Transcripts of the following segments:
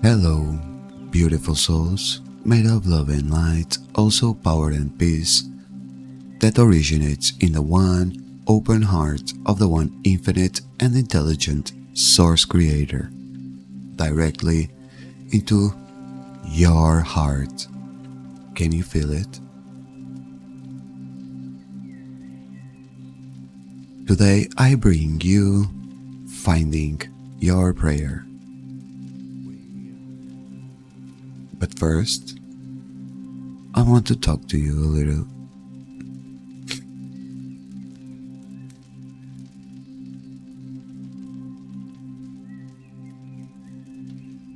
Hello, beautiful souls made of love and light, also power and peace, that originates in the one open heart of the one infinite and intelligent Source Creator, directly into your heart. Can you feel it? Today I bring you Finding Your Prayer. But first, I want to talk to you a little.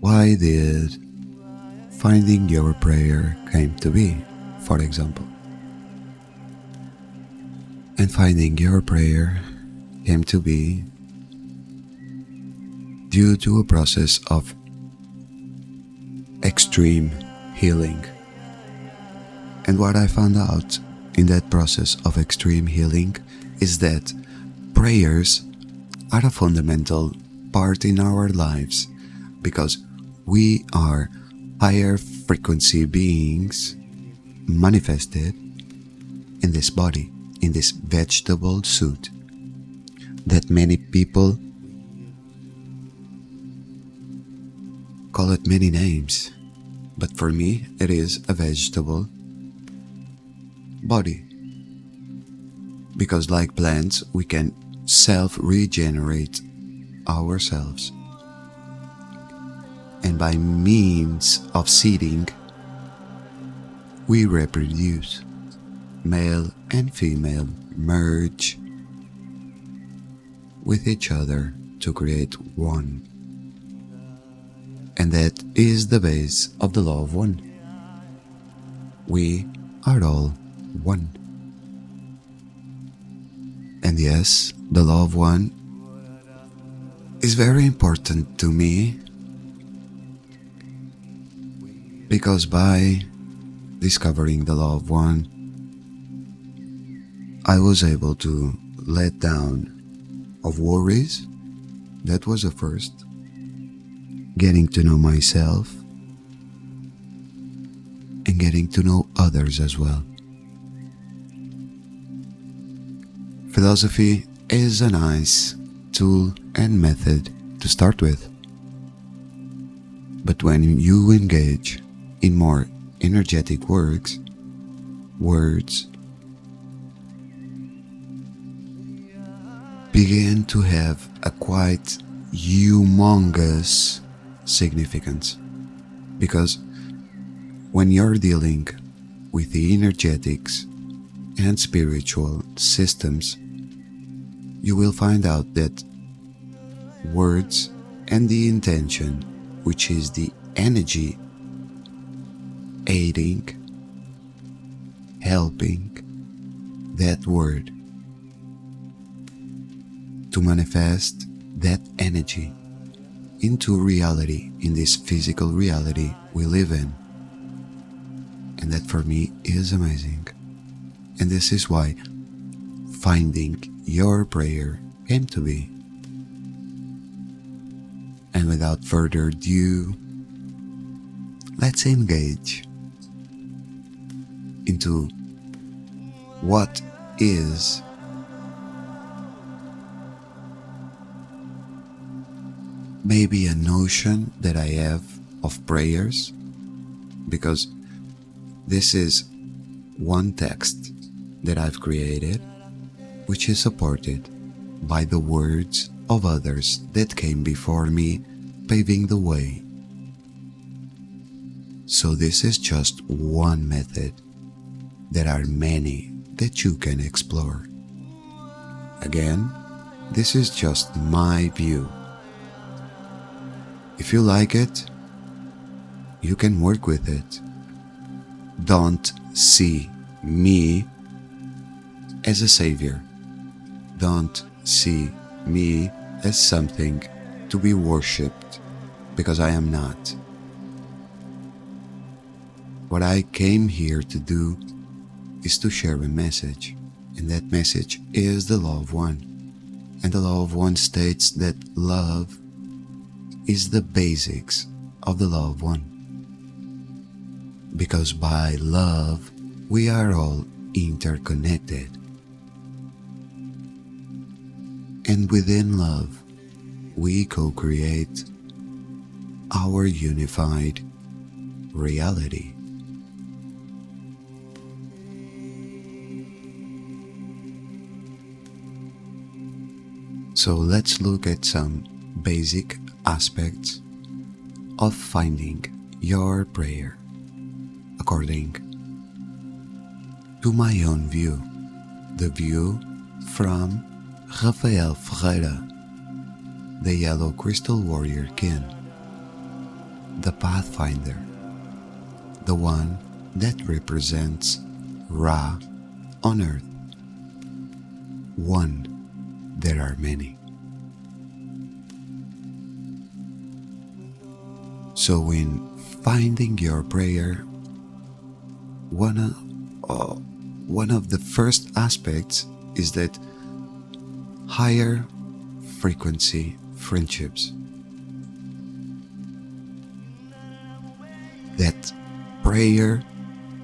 Why did finding your prayer came to be, for example? And finding your prayer came to be due to a process of extreme healing. And what I found out in that process of extreme healing is that prayers are a fundamental part in our lives because we are higher frequency beings manifested in this body, in this vegetable suit that many people call it many names, but for me it is a vegetable body. Because like plants, we can self-regenerate ourselves. And by means of seeding, we reproduce. Male and female merge with each other to create one. And that is the base of the law of one. We are all one. And yes, the law of one is very important to me because by discovering the law of one, I was able to let down of worries. That was the first. Getting to know myself and getting to know others as well. Philosophy is a nice tool and method to start with. But when you engage in more energetic words, begin to have a quite humongous significance, because when you're dealing with the energetics and spiritual systems, you will find out that words and the intention, which is the energy aiding, helping that word to manifest that energy into reality, in this physical reality we live in. And that for me is amazing. And this is why finding your prayer came to be. And without further ado, let's engage into what is maybe a notion that I have of prayers, because this is one text that I've created which is supported by the words of others that came before me, paving the way. So this is just one method. There are many that you can explore. Again, this is just my view. If you like it, you can work with it. Don't see me as a savior. Don't see me as something to be worshipped, because I am not. What I came here to do is to share a message, and that message is the law of one. And the law of one states that love is the basics of the loved one. Because by love, we are all interconnected. And within love, we co-create our unified reality. So let's look at some basic aspects of finding your prayer according to my own view, the view from Rafael Ferreira, the Yellow Crystal Warrior Kin, the Pathfinder, the one that represents Ra on Earth. One, there are many. So in finding your prayer, one of the first aspects is that higher frequency friendships. That prayer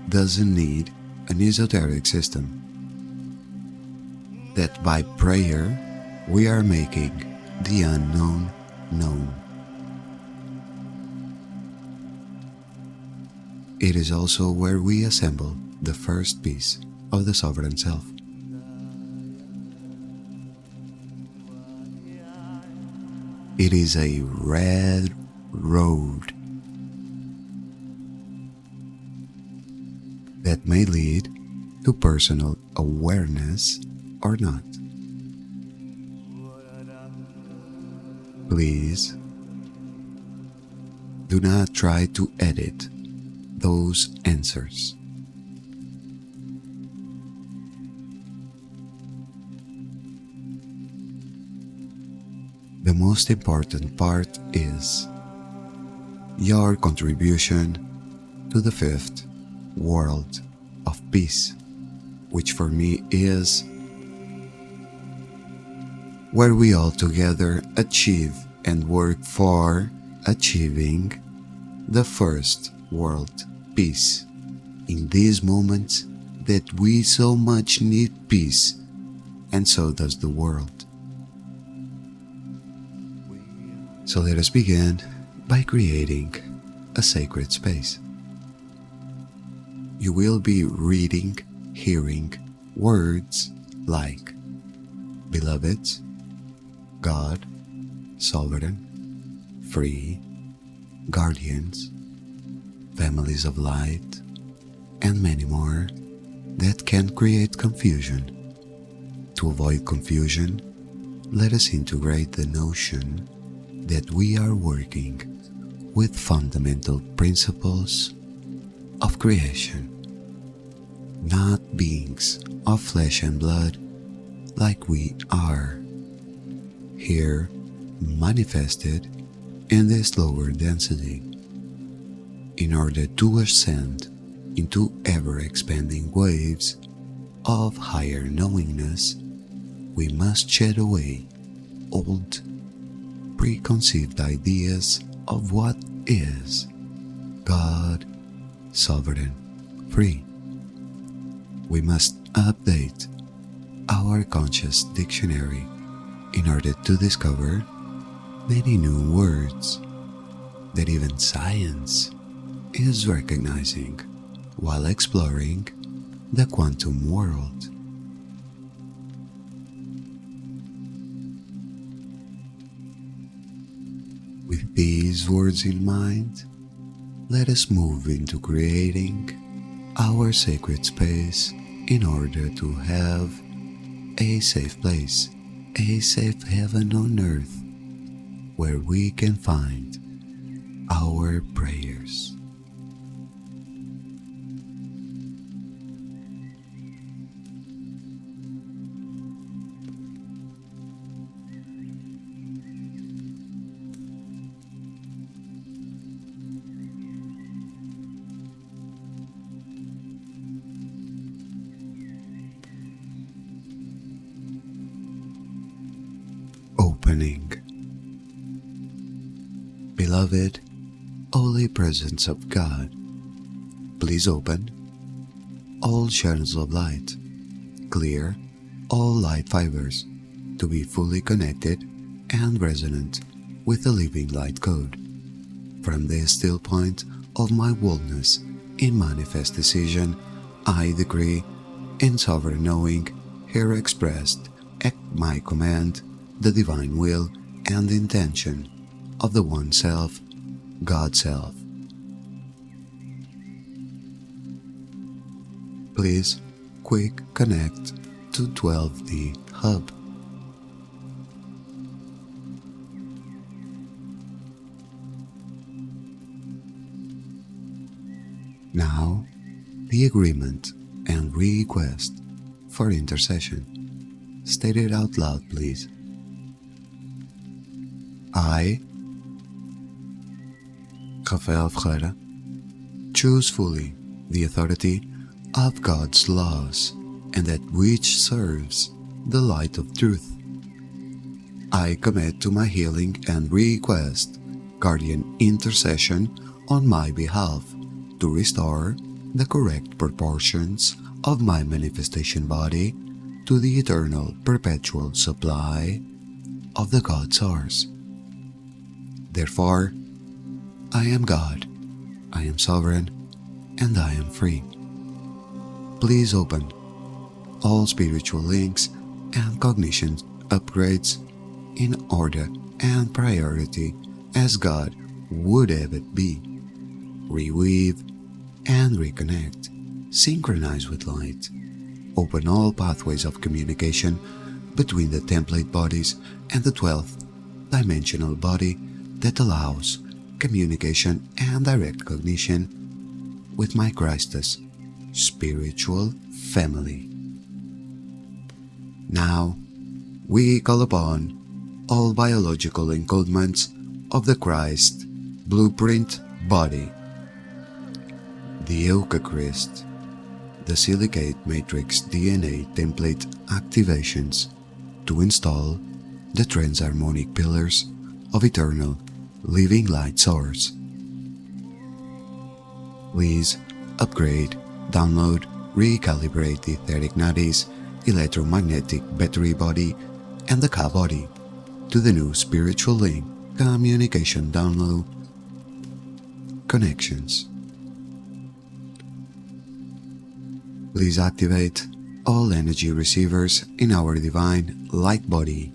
doesn't need an esoteric system. That by prayer we are making the unknown known. It is also where we assemble the first piece of the Sovereign Self. It is a red road that may lead to personal awareness or not. Please do not try to edit those answers. The most important part is your contribution to the fifth world of peace, which for me is where we all together achieve and work for achieving the first world peace in these moments that we so much need peace, and so does the world. So let us begin by creating a sacred space. You will be reading, hearing words like beloved, God, sovereign, free, guardians, families of light, and many more that can create confusion. To avoid confusion, let us integrate the notion that we are working with fundamental principles of creation, not beings of flesh and blood like we are, here manifested in this lower density. In order to ascend into ever-expanding waves of higher knowingness, we must shed away old preconceived ideas of what is God, sovereign, free. We must update our conscious dictionary in order to discover many new words that even science is recognizing while exploring the quantum world. With these words in mind, let us move into creating our sacred space in order to have a safe place, a safe heaven on earth where we can find our prayers. Opening. Beloved, Holy Presence of God, please open all channels of light, clear all light fibers to be fully connected and resonant with the living light code. From the still point of my wholeness in manifest decision, I decree, in sovereign knowing, here expressed at my command, the divine will and intention of the One Self, God Self. Please quick connect to 12D Hub. Now, the agreement and request for intercession. State it out loud, please. I, Rafael Ferreira, choose fully the authority of God's laws and that which serves the light of truth. I commit to my healing and request guardian intercession on my behalf to restore the correct proportions of my manifestation body to the eternal perpetual supply of the God Source. Therefore, I am God, I am sovereign, and I am free. Please open all spiritual links and cognition upgrades in order and priority as God would have it be. Reweave and reconnect, synchronize with light. Open all pathways of communication between the template bodies and the 12th dimensional body that allows communication and direct cognition with my Christus spiritual family. Now, we call upon all biological encodements of the Christ blueprint body, the Eucharist, the silicate matrix DNA template activations to install the transharmonic pillars of eternal living light source. Please upgrade, download, recalibrate the etheric nadis, electromagnetic battery body, and the Ka body to the new spiritual link communication download connections. Please activate all energy receivers in our divine light body,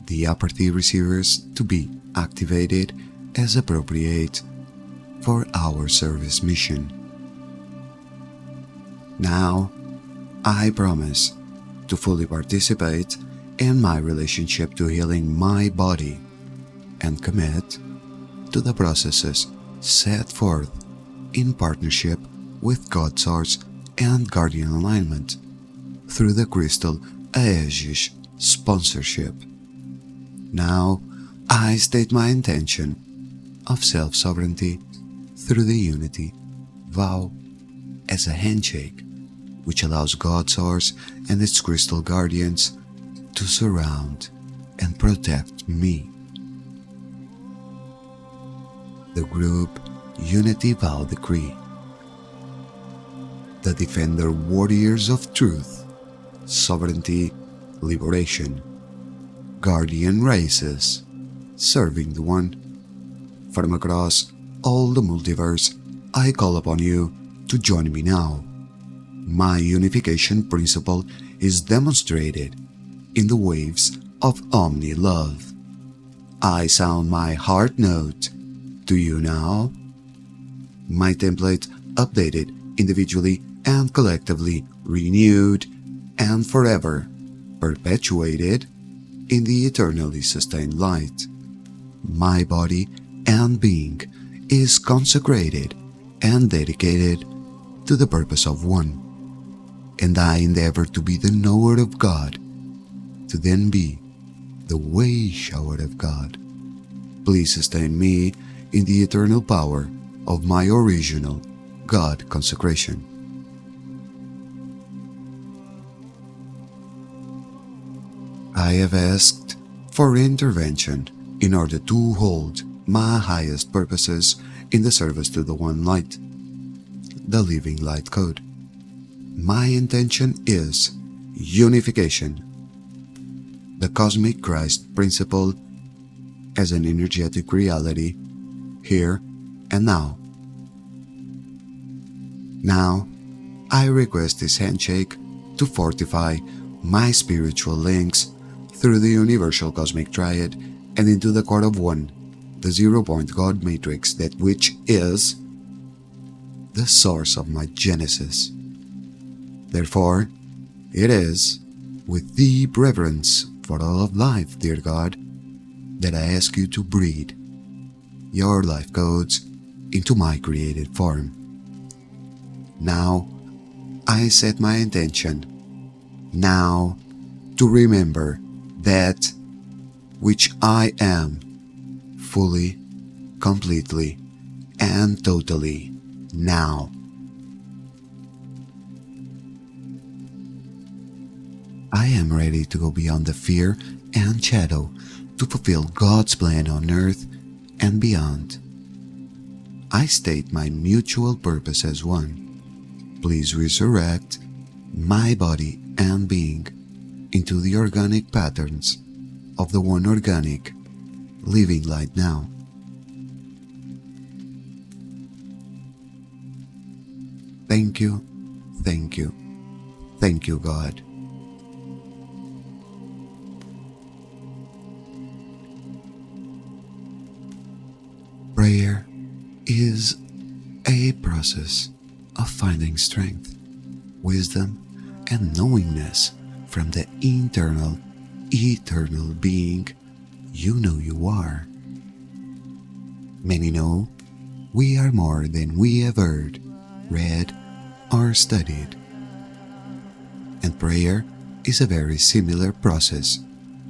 the upper tier receivers to be activated as appropriate for our service mission. Now, I promise to fully participate in my relationship to healing my body and commit to the processes set forth in partnership with God Source and Guardian Alignment through the Crystal Aegis sponsorship. Now, I state my intention of self-sovereignty through the unity vow as a handshake which allows God Source and its crystal guardians to surround and protect me. The group Unity Vow Decree. The Defender Warriors of Truth, Sovereignty, Liberation, Guardian Races, Serving the One. From across all the multiverse, I call upon you to join me now. My unification principle is demonstrated in the waves of omni-love. I sound my heart note to you now. My template updated individually and collectively, renewed and forever perpetuated in the eternally sustained light. My body and being is consecrated and dedicated to the purpose of one, and I endeavor to be the knower of God, to then be the way shower of God. Please sustain me in the eternal power of my original God consecration. I have asked for intervention in order to hold my highest purposes in the service to the One Light, the Living Light Code. My intention is unification, the cosmic Christ principle as an energetic reality here and now. Now, I request this handshake to fortify my spiritual links through the universal cosmic triad and into the core of one, the zero-point God matrix that which is the source of my genesis. Therefore, it is with deep reverence for all of life, dear God, that I ask you to breathe your life codes into my created form. Now, I set my intention now to remember that which I am fully, completely, and totally now. I am ready to go beyond the fear and shadow to fulfill God's plan on earth and beyond. I state my mutual purpose as one. Please resurrect my body and being into the organic patterns of the one organic living light now. Thank you, thank you, thank you, God. Prayer is a process of finding strength, wisdom, and knowingness from the internal, eternal being you know you are. Many know we are more than we have heard, read, or studied. And prayer is a very similar process.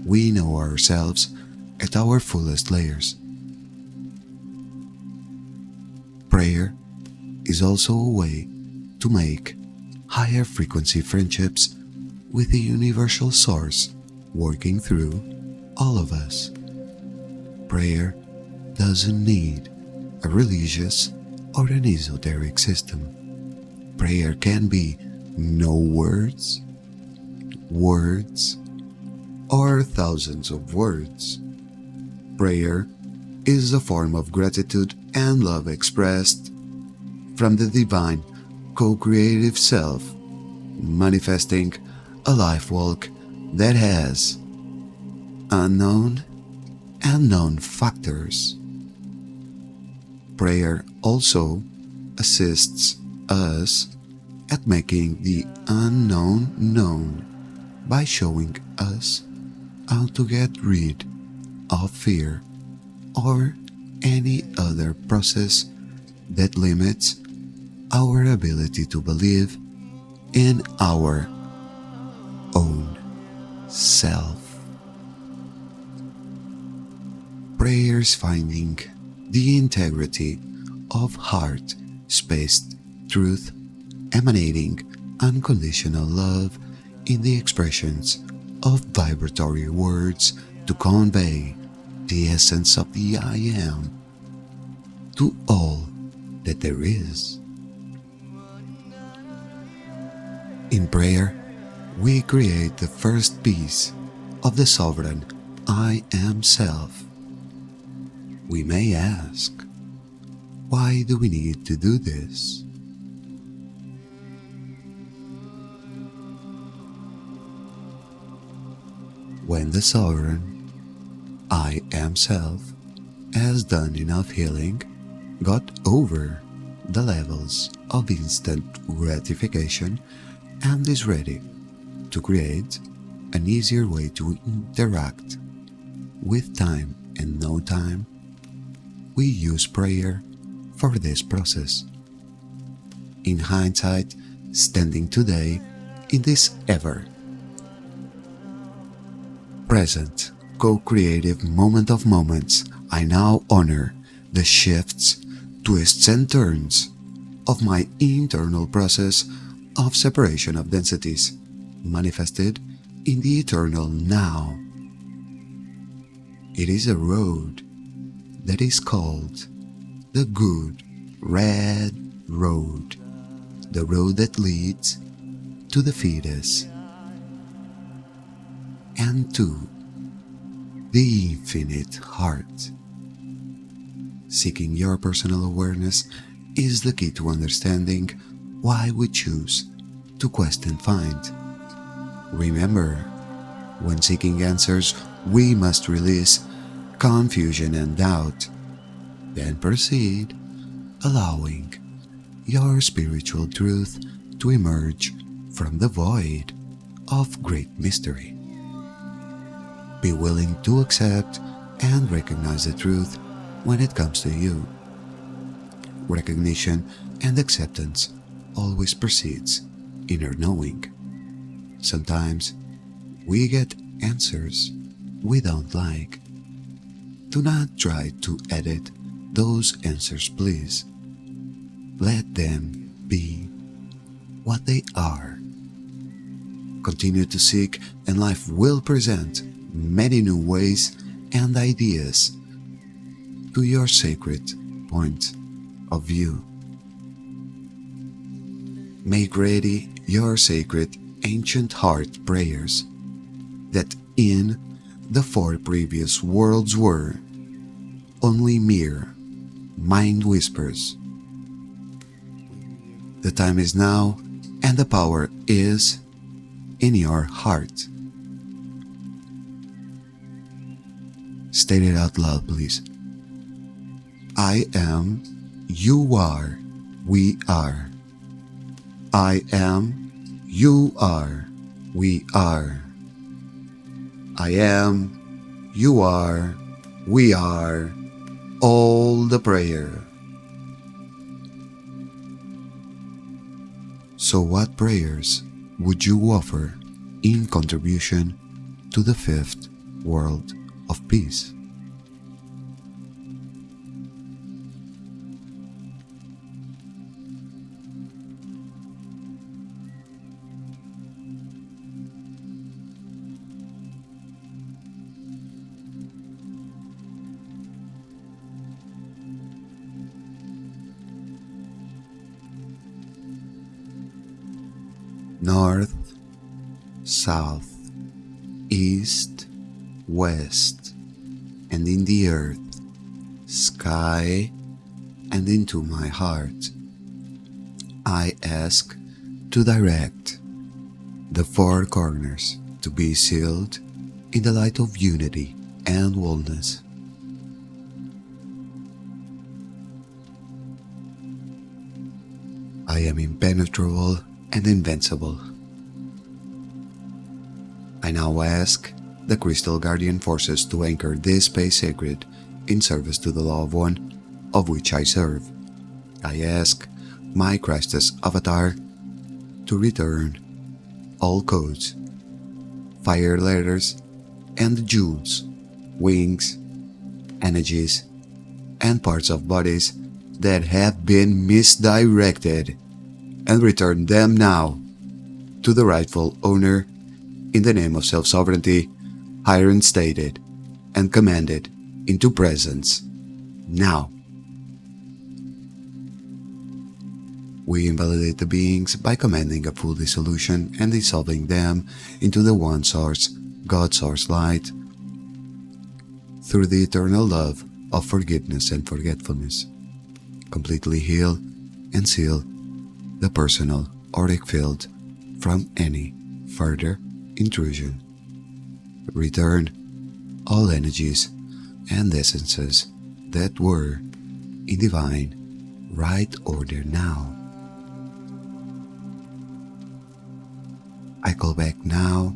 We know ourselves at our fullest layers. Prayer is also a way to make higher frequency friendships with the universal source working through all of us. Prayer doesn't need a religious or an esoteric system. Prayer can be no words, words, or thousands of words. Prayer is a form of gratitude and love expressed from the divine co-creative self, manifesting a life walk that has unknown and known factors. Prayer also assists us at making the unknown known by showing us how to get rid of fear or any other process that limits our ability to believe in our own self. Prayers finding the integrity of heart-spaced truth emanating unconditional love in the expressions of vibratory words to convey the essence of the I Am to all that there is. In prayer, we create the first piece of the sovereign I Am Self. We may ask, why do we need to do this? When the sovereign I Am Self has done enough healing, got over the levels of instant gratification, and is ready to create an easier way to interact with time and no time, we use prayer for this process. In hindsight, standing today in this ever present co-creative moment of moments, I now honor the shifts, twists and turns of my internal process of separation of densities manifested in the eternal now. It is a road that is called the good red road, the road that leads to the fetus and to the infinite heart. Seeking your personal awareness is the key to understanding why we choose to quest and find. Remember, when seeking answers, we must release confusion and doubt, then proceed, allowing your spiritual truth to emerge from the void of great mystery. Be willing to accept and recognize the truth when it comes to you. Recognition and acceptance always precedes inner knowing. Sometimes we get answers we don't like. Do not try to edit those answers, please. Let them be what they are. Continue to seek, and life will present many new ways and ideas to your sacred point of view. Make ready your sacred ancient heart prayers that in the 4 previous worlds were only mere mind whispers. The time is now, and the power is in your heart. State it out loud, please. I am, you are, we are. I am, you are, we are. I am, you are, we are. All the prayer. So what prayers would you offer in contribution to the 5th world of peace? North, south, east, west, and in the earth, sky, and into my heart, I ask to direct the 4 corners to be sealed in the light of unity and wholeness. I am impenetrable and invincible. I now ask the Crystal Guardian Forces to anchor this space sacred in service to the loved one of which I serve. I ask my Christus Avatar to return all codes, fire letters, and jewels, wings, energies, and parts of bodies that have been misdirected, and return them now to the rightful owner in the name of self-sovereignty, higher instated and commanded into presence now. We invalidate the beings by commanding a full dissolution and dissolving them into the one source, God source light, through the eternal love of forgiveness and forgetfulness. Completely heal and seal the personal auric field from any further intrusion. Return all energies and essences that were in divine right order now. I call back now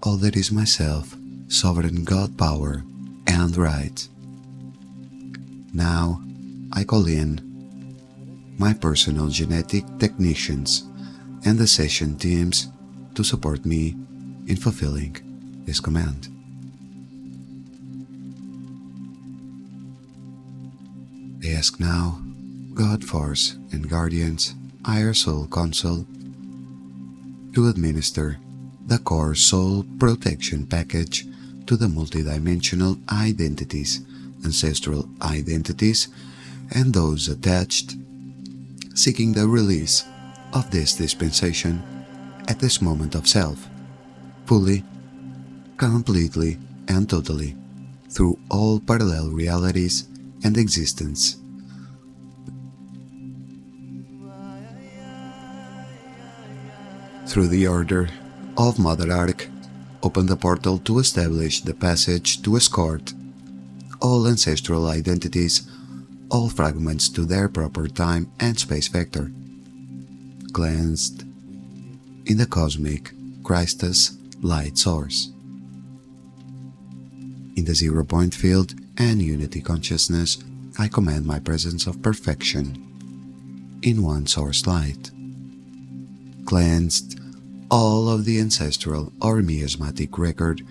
all that is myself, sovereign God power and right. Now I call in my personal genetic technicians and the session teams to support me in fulfilling this command. I ask now God Force and Guardians, Higher Soul Council, to administer the core soul protection package to the multidimensional identities ancestral identities and those attached, seeking the release of this dispensation at this moment of self, fully, completely, and totally, through all parallel realities and existence. Through the order of Mother Ark, open the portal to establish the passage to escort all ancestral identities, all fragments to their proper time and space vector, cleansed in the cosmic Christus light source. In the zero-point field and unity consciousness, I command my presence of perfection in one source light, cleansed all of the ancestral or miasmatic record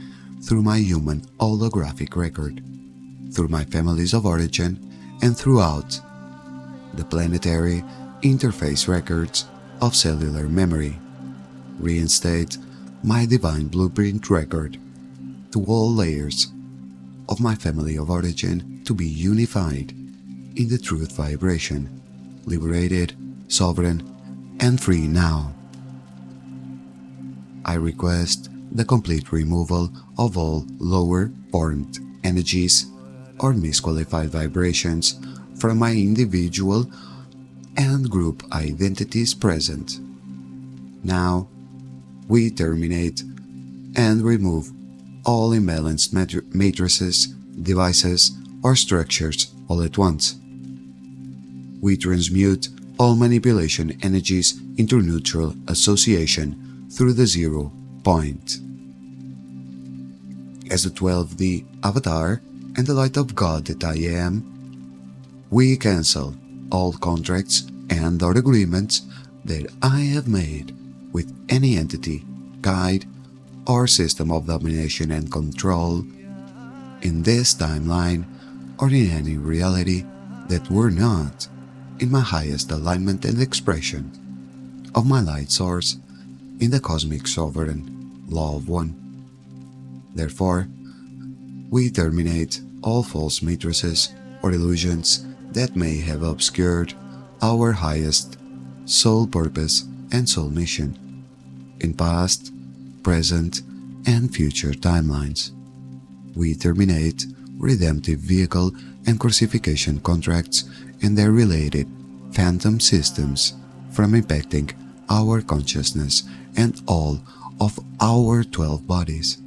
through my human holographic record, through my families of origin, and throughout the planetary interface records of cellular memory. Reinstate my divine blueprint record to all layers of my family of origin to be unified in the truth vibration, liberated, sovereign, and free now. I request the complete removal of all lower formed energies or misqualified vibrations from my individual and group identities present. Now, we terminate and remove all imbalanced matrices, devices, or structures all at once. We transmute all manipulation energies into neutral association through the 0 point. As the 12D avatar and the light of God that I am, we cancel all contracts and or agreements that I have made with any entity, guide, or system of domination and control in this timeline or in any reality that were not in my highest alignment and expression of my light source in the cosmic sovereign law of one. Therefore, we terminate all false matrices or illusions that may have obscured our highest soul purpose and soul mission in past, present, and future timelines. We terminate redemptive vehicle and crucifixion contracts and their related phantom systems from impacting our consciousness and all of our 12 bodies.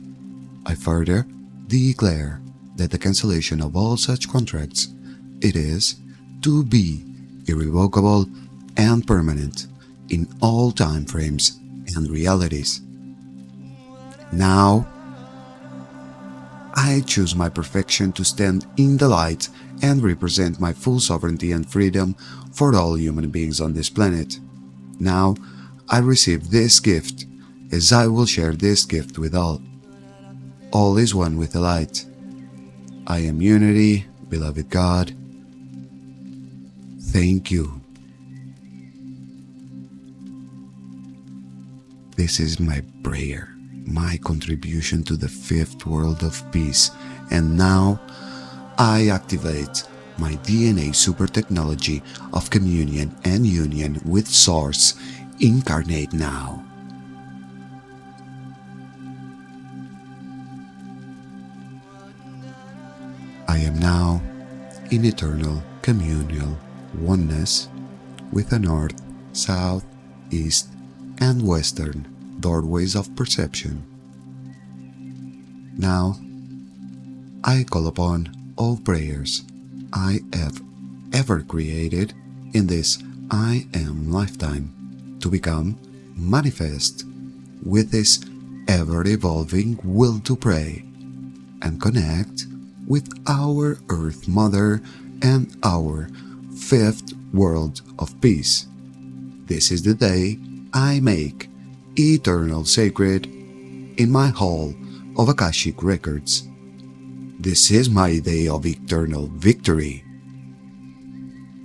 I further declare that the cancellation of all such contracts, it is to be irrevocable and permanent in all time frames and realities. Now, I choose my perfection to stand in the light and represent my full sovereignty and freedom for all human beings on this planet. Now, I receive this gift as I will share this gift with all. All is one with the light. I am unity, beloved God. Thank you. This is my prayer, my contribution to the fifth world of peace, and now I activate my DNA super technology of communion and union with Source. Incarnate now. I am now in eternal communal oneness with the north, south, east, and western doorways of perception. Now, I call upon all prayers I have ever created in this I Am lifetime to become manifest with this ever-evolving will to pray and connect with our Earth Mother and our fifth world of peace. This is the day I make eternal sacred in my hall of Akashic records. This is my day of eternal victory.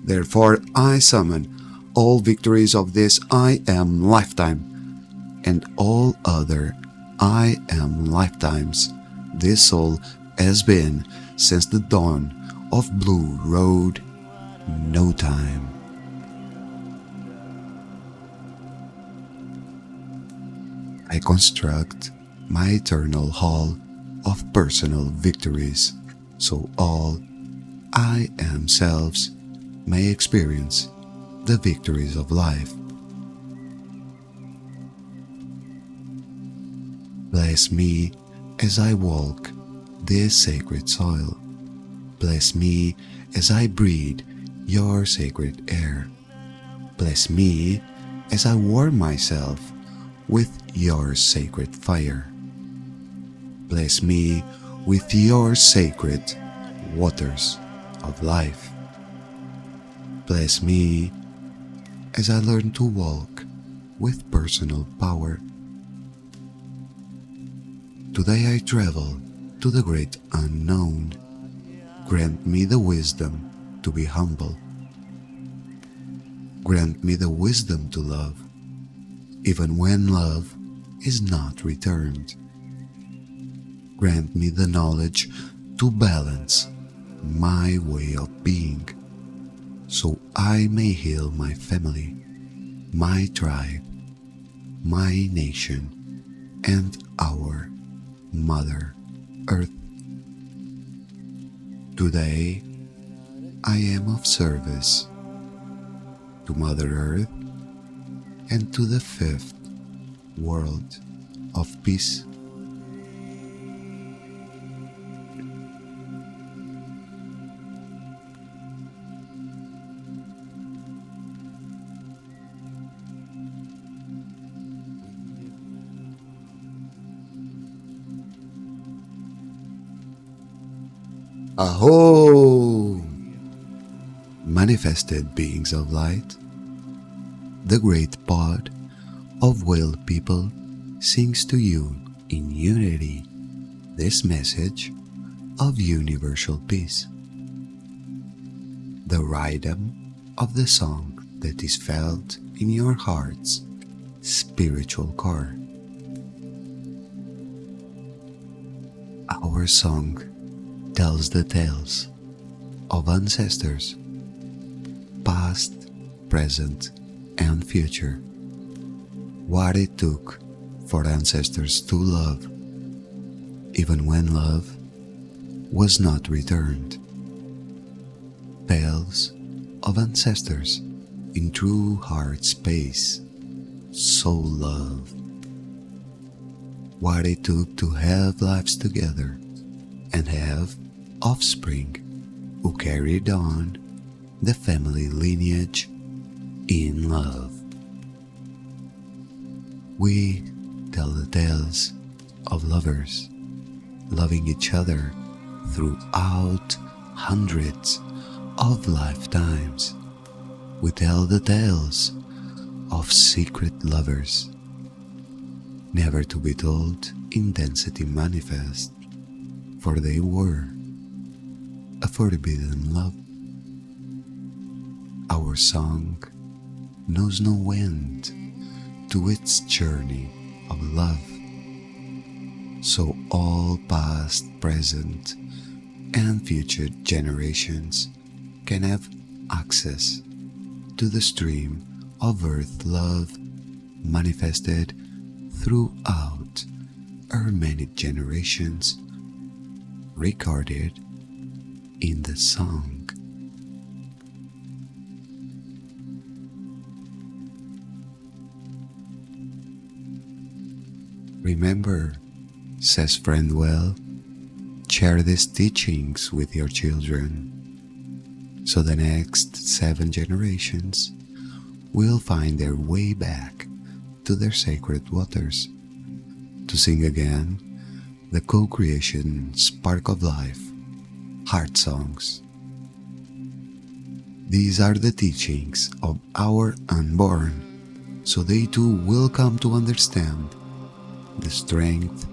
Therefore, I summon all victories of this I Am lifetime and all other I Am lifetimes this soul has been since the dawn of blue road, no time. I construct my eternal hall of personal victories, so all I am selves may experience the victories of life. Bless me as I walk this sacred soil. Bless me as I breathe your sacred air. Bless me as I warm myself with your sacred fire. Bless me with your sacred waters of life. Bless me as I learn to walk with personal power. Today I travel to the great unknown. Grant me the wisdom to be humble. Grant me the wisdom to love, even when love is not returned. Grant me the knowledge to balance my way of being, so I may heal my family, my tribe, my nation, and our Mother Earth. Today, I am of service to Mother Earth and to the fifth world of peace. Aho! Manifested beings of light, the great pod of willed people sings to you in unity this message of universal peace. The rhythm of the song that is felt in your heart's spiritual core. Our song tells the tales of ancestors, past, present, and future. What it took for ancestors to love, even when love was not returned. Tales of ancestors in true heart space, soul love. What it took to have lives together and have offspring who carried on the family lineage in love. We tell the tales of lovers loving each other throughout hundreds of lifetimes. We tell the tales of secret lovers, never to be told in density manifest, for they were a forbidden love. Our song knows no end to its journey of love, so all past, present, and future generations can have access to the stream of earth love manifested throughout our many generations, recorded in the song. Remember, says Friendwell, share these teachings with your children, so the next 7 generations will find their way back to their sacred waters, to sing again the co-creation spark of life, heart songs. These are the teachings of our unborn, so they too will come to understand the strength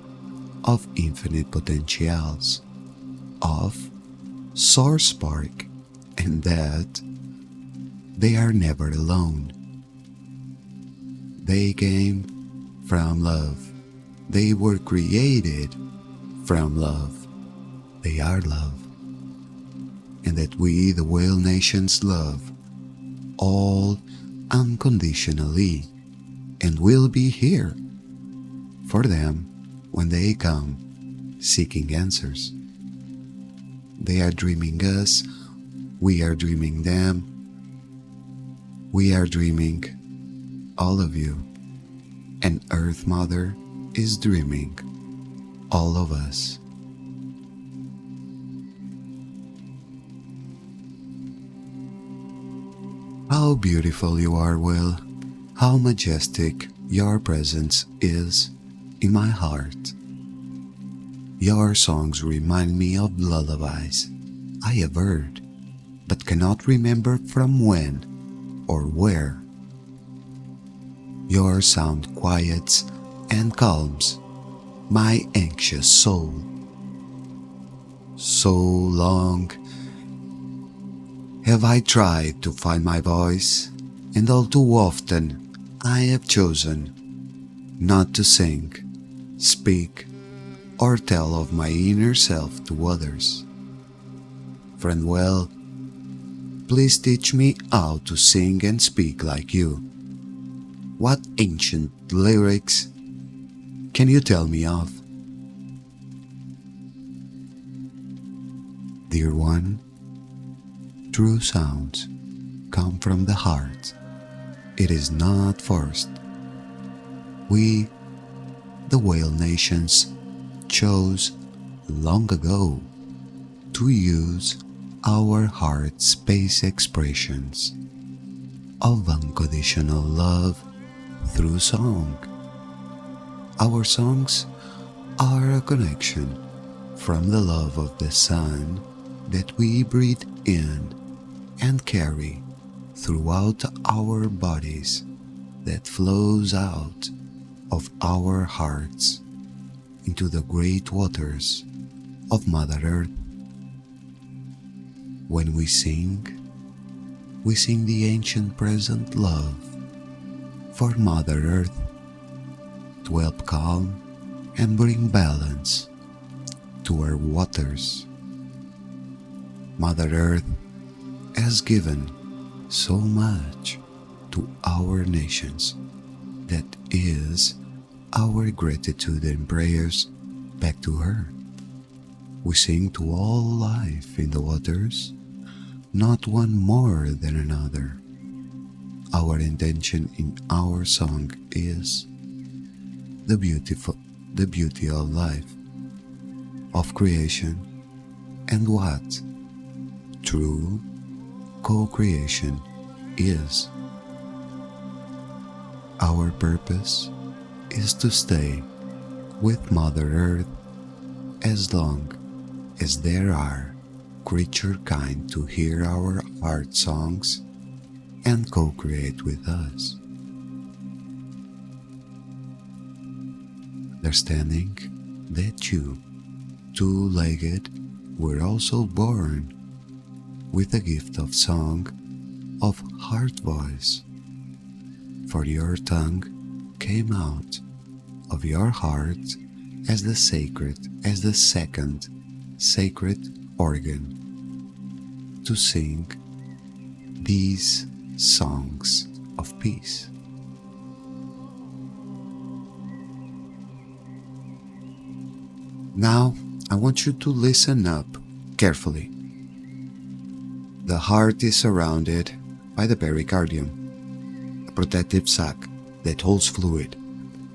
of infinite potentials, of source spark, and that they are never alone. They came from love. They were created from love. They are love. and that we, the whale nations, love all unconditionally and will be here for them when they come seeking answers. They are dreaming us, we are dreaming them, we are dreaming all of you, and Earth Mother is dreaming all of us. How beautiful you are, Will. How majestic your presence is in my heart. Your songs remind me of lullabies I have heard, but cannot remember from when or where. Your sound quiets and calms my anxious soul. So long have I tried to find my voice, and all too often I have chosen not to sing, speak, or tell of my inner self to others. Friend Well, please teach me how to sing and speak like you. What ancient lyrics can you tell me of? Dear one, true sounds come from the heart. It is not forced. We, the whale nations, chose long ago to use our heart space expressions of unconditional love through song. Our songs are a connection from the love of the sun that we breathe in and carry throughout our bodies, that flows out of our hearts into the great waters of Mother Earth. When we sing the ancient present love for Mother Earth to help calm and bring balance to our waters. Mother Earth has given so much to our nations. That is our gratitude and prayers back to her. We sing to all life in the waters, not one more than another. Our intention in our song is the beauty of life, of creation, and what true co-creation is. Our purpose is to stay with Mother Earth as long as there are creature kind to hear our heart songs and co-create with us. Understanding that you, two-legged, were also born with the gift of song, of heart voice, for your tongue came out of your heart as the second sacred organ to sing these songs of peace. Now I want you to listen up carefully. The heart is surrounded by the pericardium, a protective sac that holds fluid.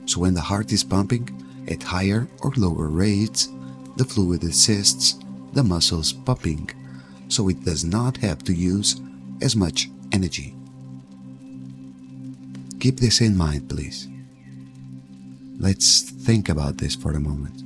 So when the heart is pumping at higher or lower rates, the fluid assists the muscles pumping, so it does not have to use as much energy. Keep this in mind, please. Let's think about this for a moment.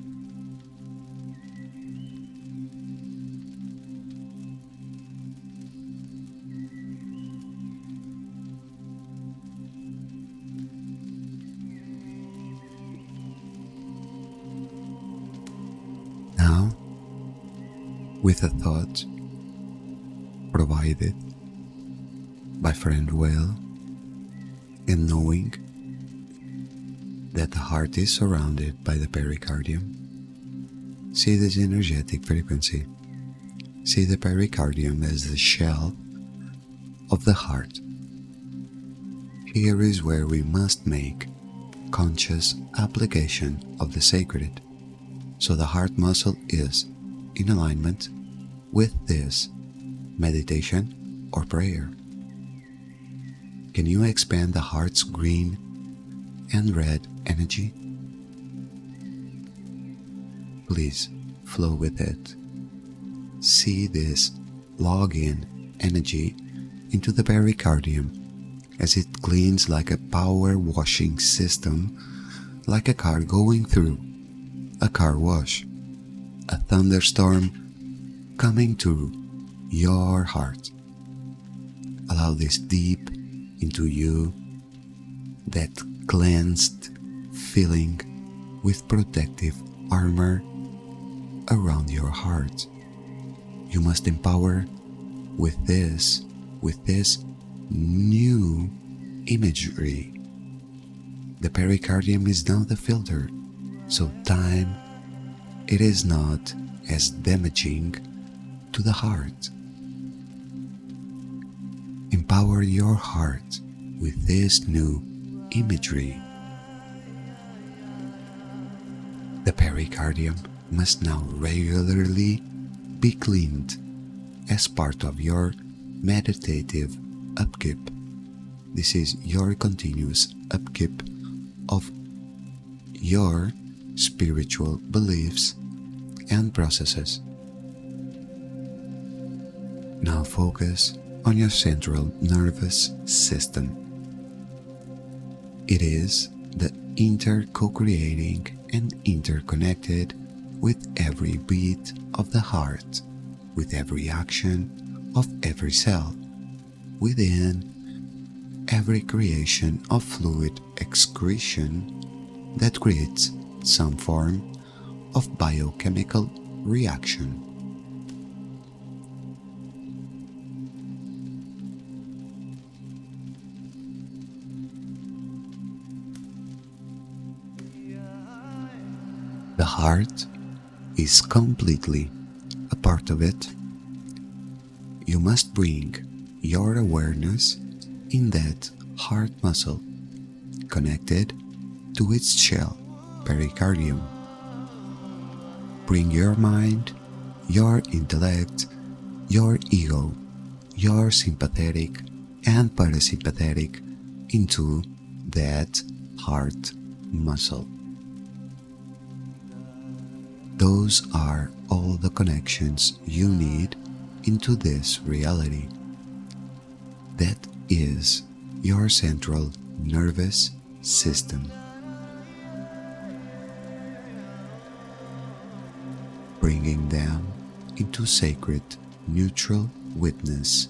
Now, with a thought provided by Friend Well, and knowing that the heart is surrounded by the pericardium, see this energetic frequency See the pericardium as the shell of the heart. Here is where we must make conscious application of the sacred, so the heart muscle is in alignment with this meditation or prayer. Can you expand the heart's green and red energy? Please flow with it. See this log-in energy into the pericardium as it cleans like a power washing system, like a car going through a car wash, a thunderstorm coming through your heart. Allow this deep into you, that cleansed feeling with protective armor around your heart. You must empower with this new imagery. The pericardium is now the filter, so time it is not as damaging to the heart. Empower your heart with this new imagery. The pericardium must now regularly be cleaned as part of your meditative upkeep. This is your continuous upkeep of your spiritual beliefs and processes. Now focus on your central nervous system. It is the co-creating and interconnected with every beat of the heart, with every action of every cell, within every creation of fluid excretion that creates some form of biochemical reaction. The heart is completely a part of it. You must bring your awareness in that heart muscle connected to its shell, pericardium. Bring your mind, your intellect, your ego, your sympathetic and parasympathetic into that heart muscle. Those are all the connections you need into this reality. That is your central nervous system. Bringing them into sacred, neutral witness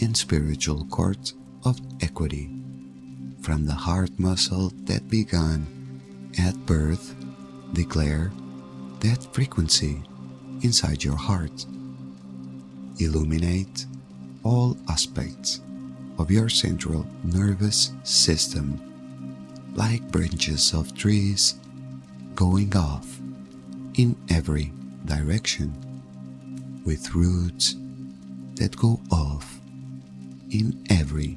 and spiritual court of equity from the heart muscle that began at birth. Declare that frequency inside your heart. Illuminate all aspects of your central nervous system like branches of trees going off in every direction, with roots that go off in every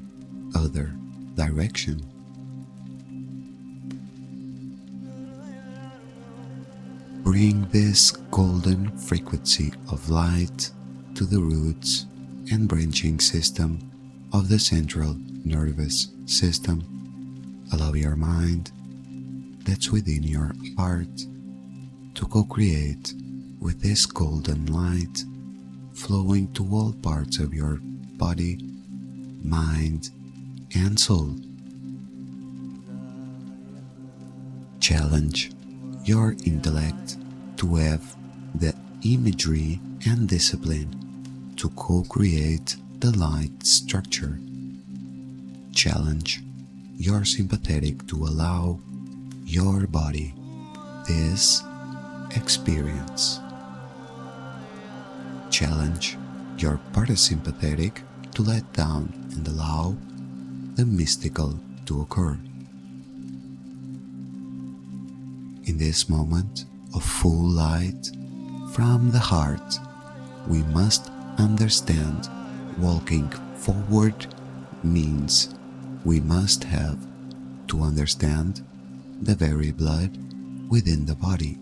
other direction. Bring this golden frequency of light to the roots and branching system of the central nervous system. Allow your mind that's within your heart to co-create with this golden light flowing to all parts of your body, mind, and soul. Challenge your intellect to have the imagery and discipline to co-create the light structure. Challenge your sympathetic to allow your body this experience. Challenge your parasympathetic to let down and allow the mystical to occur. In this moment of full light from the heart, we must understand walking forward means we must have to understand the very blood within the body.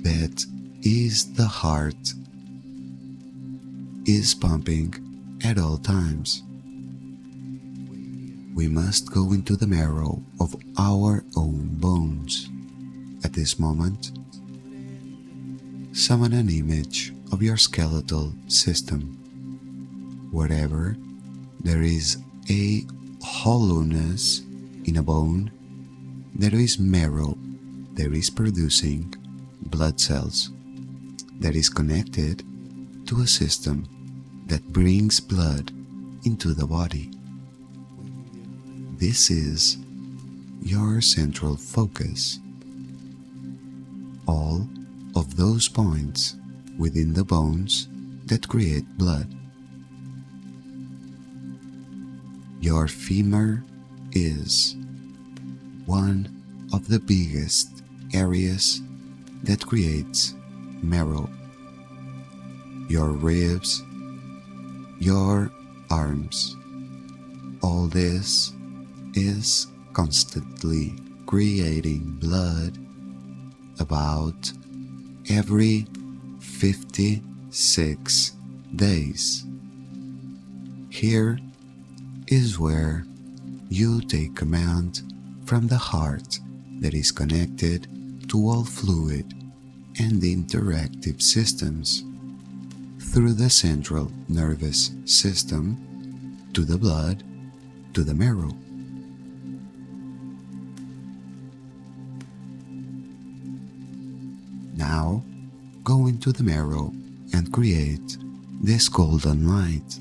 That is the heart is pumping at all times. We must go into the marrow of our own bones. At this moment, summon an image of your skeletal system. Wherever there is a hollowness in a bone, there is marrow, there is producing blood cells, that is connected to a system that brings blood into the body. This is your central focus. All of those points within the bones that create blood. Your femur is one of the biggest areas that creates marrow. Your ribs, your arms, all this is constantly creating blood about every 56 days. Here is where you take command from the heart that is connected to all fluid and interactive systems through the central nervous system to the blood to the marrow. Now go into the marrow and create this golden light.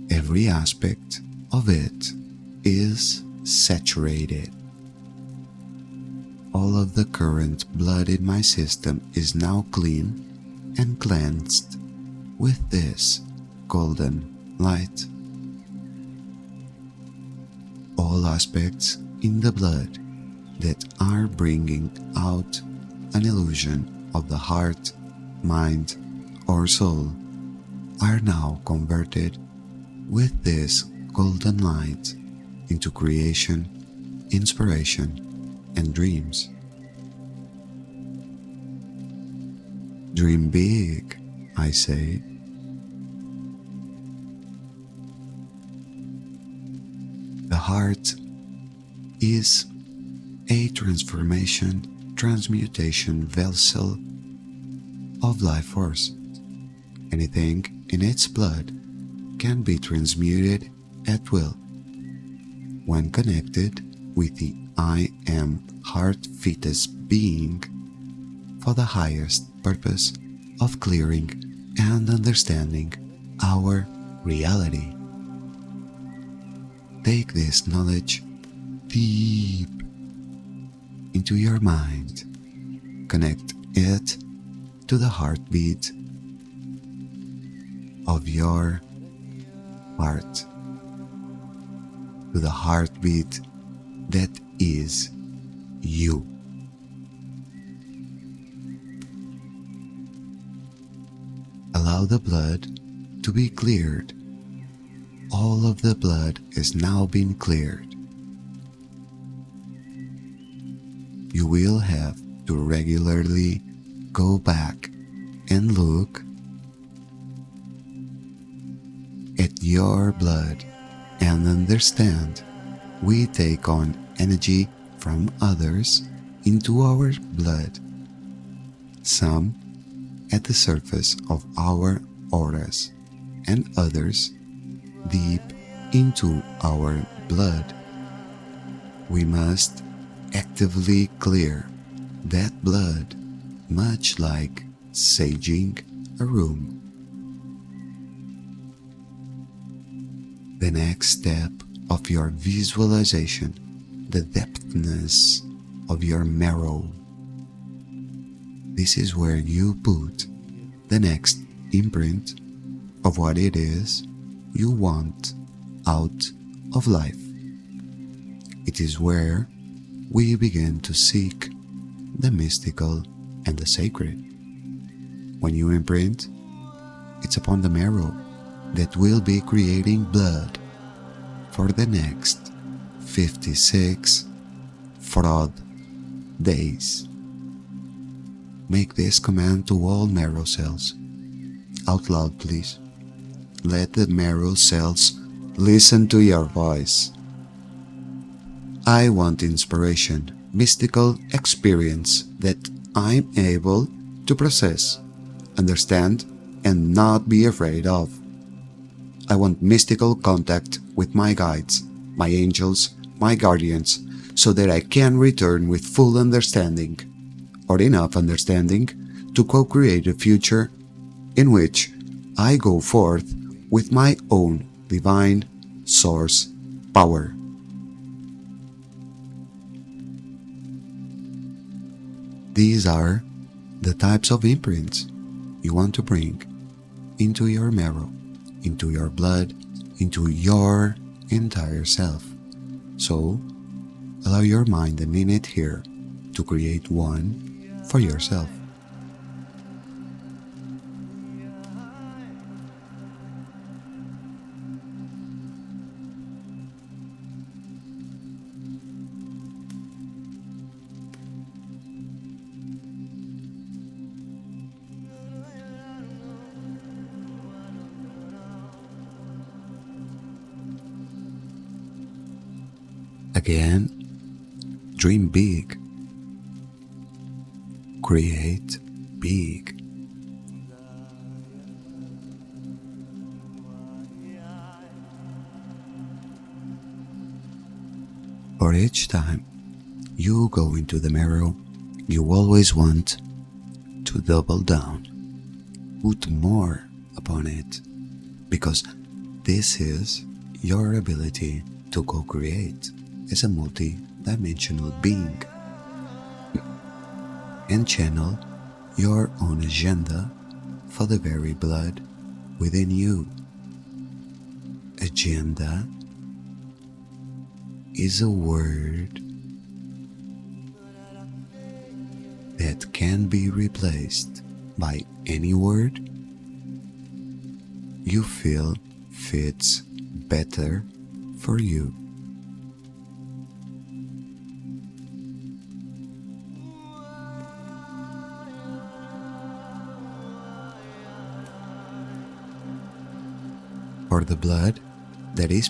Every aspect of it is saturated. All of the current blood in my system is now clean and cleansed with this golden light. All aspects in the blood that are bringing out an illusion of the heart, mind, or soul are now converted with this golden light into creation, inspiration, and dreams. Dream big, I say. The heart is a transmutation vessel of life force. Anything in its blood can be transmuted at will when connected with the I am heart fetus being for the highest purpose of clearing and understanding our reality. Take this knowledge deep into your mind. Connect it to the heartbeat of your heart, to the heartbeat that is you. Allow the blood to be cleared. All of the blood is now being cleared. You will have to regularly go back and look at your blood and understand we take on energy from others into our blood, some at the surface of our auras and others deep into our blood. We must actively clear that blood, much like saging a room. The next step of your visualization, the depthness of your marrow. This is where you put the next imprint of what it is you want out of life. It is where we begin to seek the mystical, and the sacred. When you imprint, it's upon the marrow that will be creating blood for the next 56 fraud days. Make this command to all marrow cells. Out loud, please. Let the marrow cells listen to your voice. I want inspiration, mystical experience that I'm able to process, understand, and not be afraid of. I want mystical contact with my guides, my angels, my guardians, so that I can return with full understanding, or enough understanding, to co-create a future in which I go forth with my own divine source power. These are the types of imprints you want to bring into your marrow, into your blood, into your entire self. So, allow your mind a minute here to create one for yourself. Again, dream big. Create big. For each time you go into the marrow, you always want to double down. Put more upon it, because this is your ability to co-create as a multi-dimensional being and channel your own agenda for the very blood within you. Agenda is a word that can be replaced by any word you feel fits better for you. For the blood that is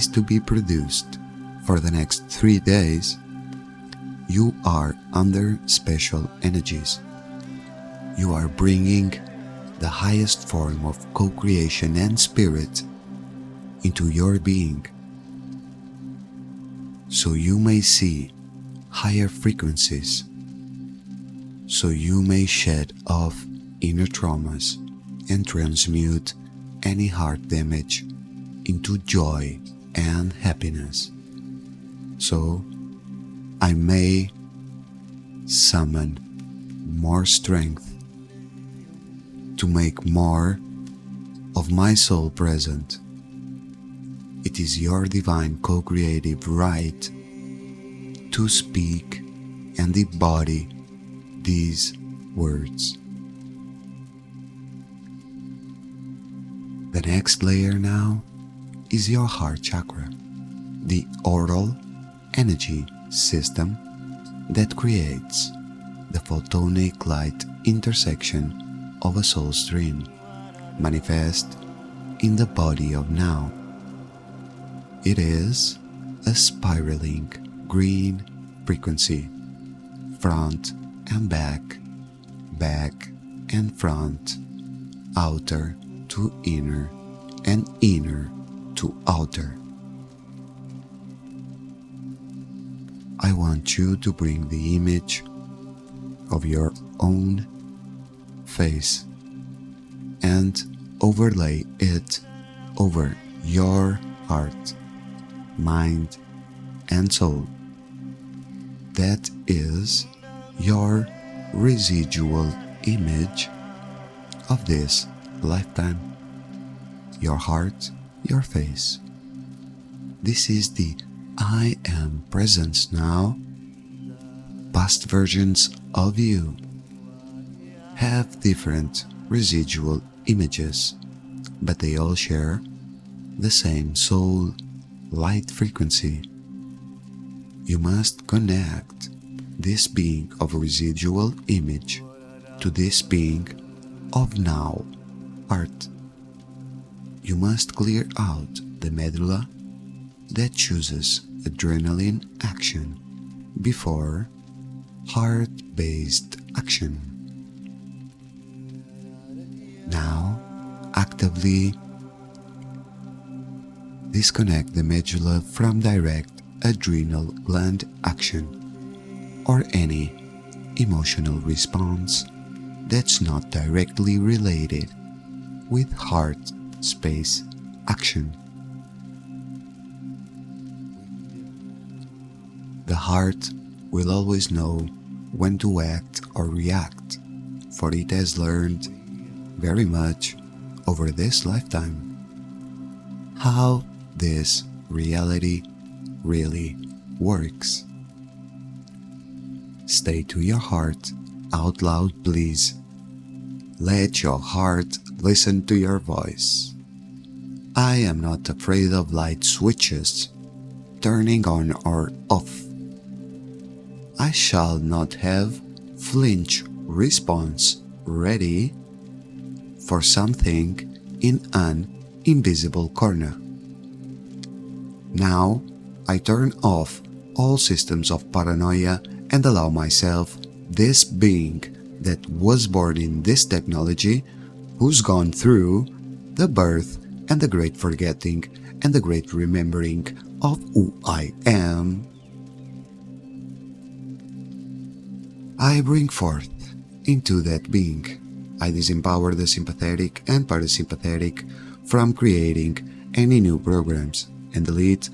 to be produced for the next 3 days, you are under special energies. You are bringing the highest form of co-creation and spirit into your being, so you may see higher frequencies, so you may shed off inner traumas and transmute any heart damage into joy and happiness. So I may summon more strength to make more of my soul present. It is your divine co-creative right to speak and embody these words. The next layer now is your heart chakra, the oral energy system that creates the photonic light intersection of a soul stream, manifest in the body of now. It is a spiraling green frequency, front and back, back and front, outer to inner, and inner to outer. I want you to bring the image of your own face and overlay it over your heart, mind, and soul. That is your residual image of this lifetime. Your heart, your face. This is the I am presence now past versions of you have different residual images, but they all share the same soul light frequency. You must connect this being of residual image to this being of now heart. You must clear out the medulla that chooses adrenaline action before heart-based action. Now, actively disconnect the medulla from direct adrenal gland action or any emotional response that's not directly related with heart space action. The heart will always know when to act or react, for it has learned very much over this lifetime how this reality really works. Stay to your heart out loud, please. Let your heart listen to your voice. I am not afraid of light switches turning on or off. I shall not have flinch response ready for something in an invisible corner. Now I turn off all systems of paranoia and allow myself, this being that was born in this technology, who's gone through the birth and the great forgetting and the great remembering of who I am, I bring forth into that being. I disempower the sympathetic and parasympathetic from creating any new programs and delete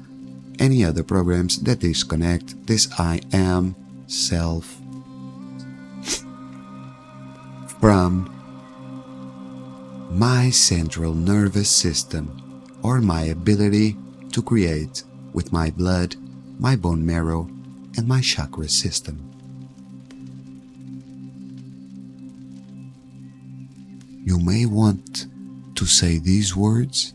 any other programs that disconnect this I am self from my central nervous system or my ability to create with my blood, my bone marrow, and my chakra system. You may want to say these words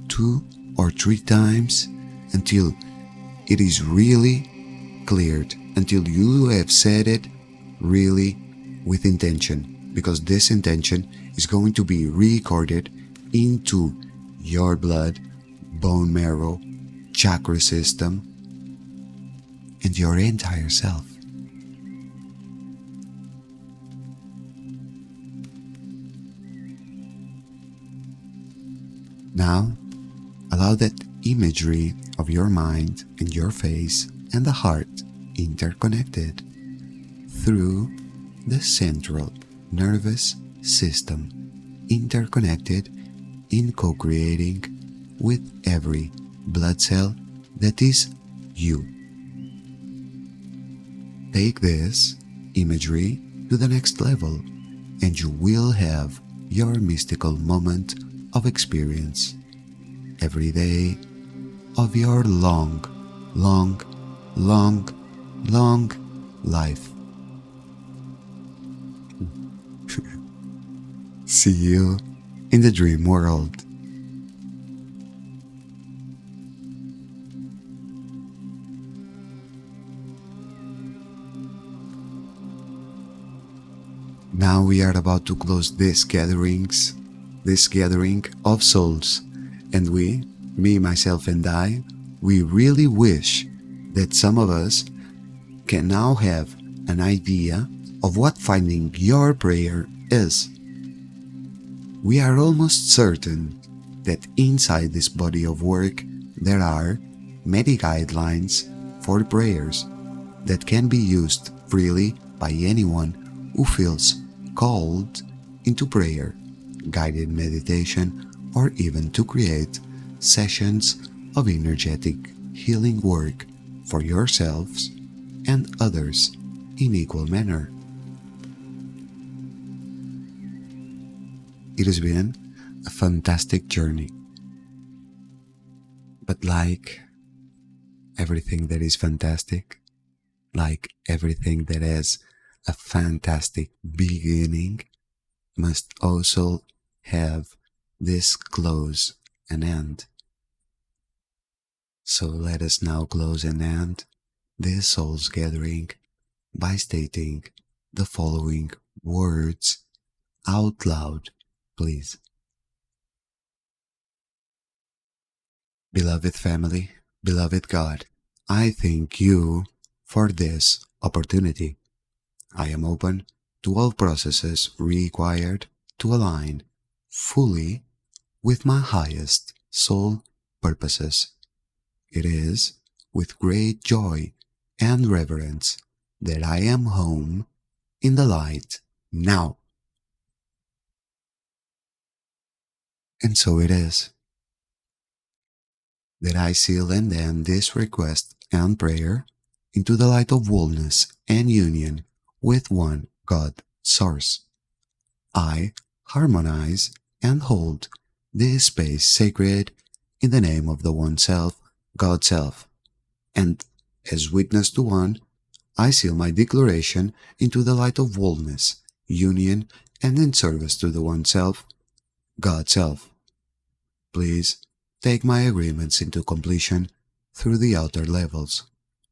2 or 3 times until it is really cleared, until you have said it really with intention, because this intention is going to be recorded into your blood, bone marrow, chakra system, and your entire self. Now, allow that imagery of your mind and your face and the heart interconnected through the central nervous system, interconnected in co-creating with every blood cell that is you. Take this imagery to the next level and you will have your mystical moment of experience every day of your long life. See you in the dream world. Now we are about to close this gathering of souls, and we, me, myself and I, we really wish that some of us can now have an idea of what finding your prayer is. We are almost certain that inside this body of work there are many guidelines for prayers that can be used freely by anyone who feels called into prayer, guided meditation, or even to create sessions of energetic healing work for yourselves and others in equal manner. It has been a fantastic journey, but like everything that is fantastic, Like everything that has a fantastic beginning must also have this close and end. So let us now close and end this soul's gathering by stating the following words out loud, please. Beloved family, beloved God, I thank you for this opportunity. I am open to all processes required to align fully with my highest soul purposes. It is with great joy and reverence that I am home in the light now. And so it is that I seal and end this request and prayer into the light of wholeness and union with one God Source. I harmonize and hold this space sacred in the name of the One Self, God Self, and as witness to one, I seal my declaration into the light of wholeness, union, and in service to the One Self, God Self. Please take my agreements into completion through the outer levels: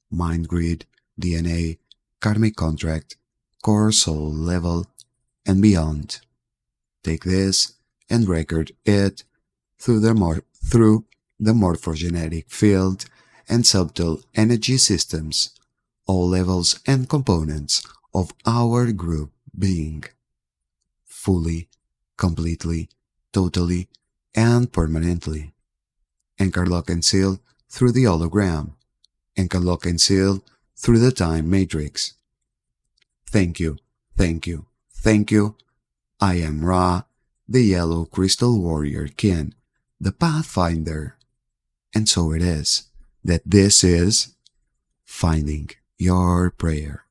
mind grid, DNA, karmic contract, core soul level, and beyond. Take this and record it through the morphogenetic field and subtle energy systems, all levels and components of our group being, fully, completely, totally, and permanently. Anchor lock and seal through the hologram. Anchor lock and seal through the time matrix. Thank you, thank you, thank you. I am Ra, the Yellow Crystal Warrior Kin, the Pathfinder. And so it is that this is Finding Your Prayer.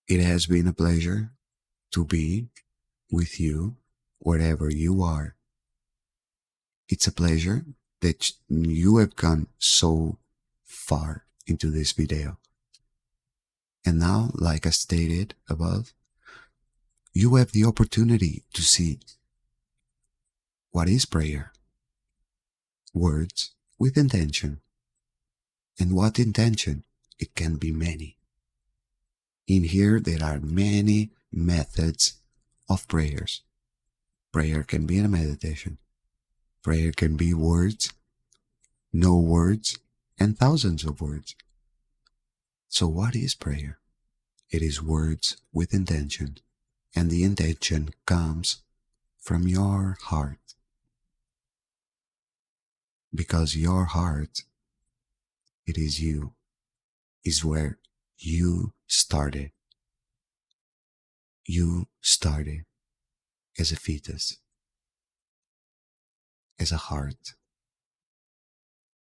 It has been a pleasure to be with you wherever you are. It's a pleasure that you have gone so far into this video. And now, like I stated above, you have the opportunity to see what is prayer, words with intention, and what intention, it can be many. In here, there are many methods of prayers. Prayer can be a meditation. Prayer can be words, no words, and thousands of words. So what is prayer? It is words with intention, and the intention comes from your heart. Because your heart, it is you, is where you started. You started as a fetus, as a heart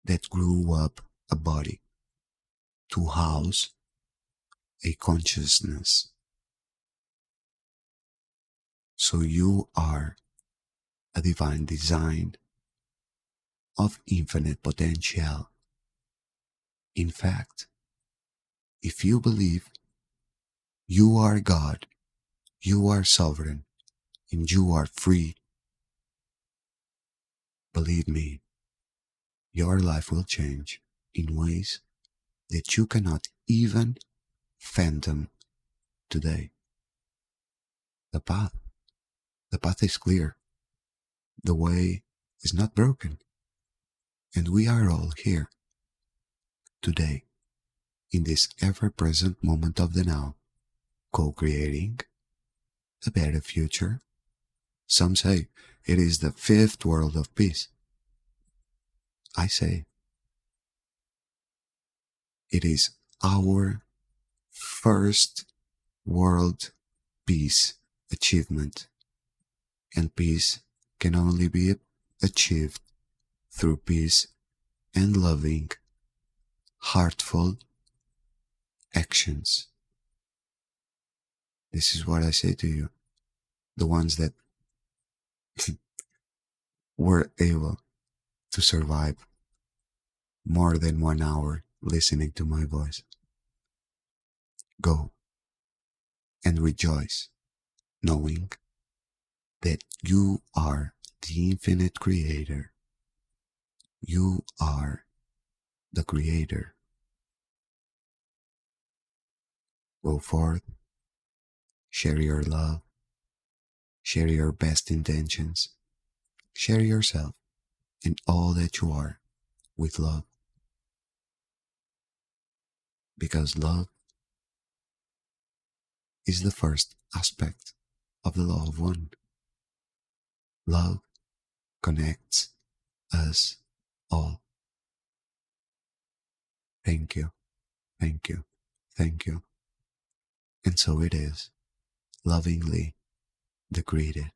that grew up a body to house a consciousness. So you are a divine design of infinite potential. In fact, if you believe you are God, you are sovereign, and you are free, believe me, your life will change in ways that you cannot even fathom today. The path, the path is clear. The way is not broken. And we are all here today in this ever-present moment of the now, co-creating a better future. Some say it is the fifth world of peace. I say it is our first world peace achievement. And peace can only be achieved through peace and loving, heartful actions. This is what I say to you, the ones that were able to survive more than 1 hour listening to my voice. Go and rejoice, knowing that you are the infinite creator. You are the creator. Go forth, share your love, share your best intentions, share yourself and all that you are with love. Because love is the first aspect of the law of one. Love connects us all. Thank you, thank you, thank you. And so it is, lovingly decreed.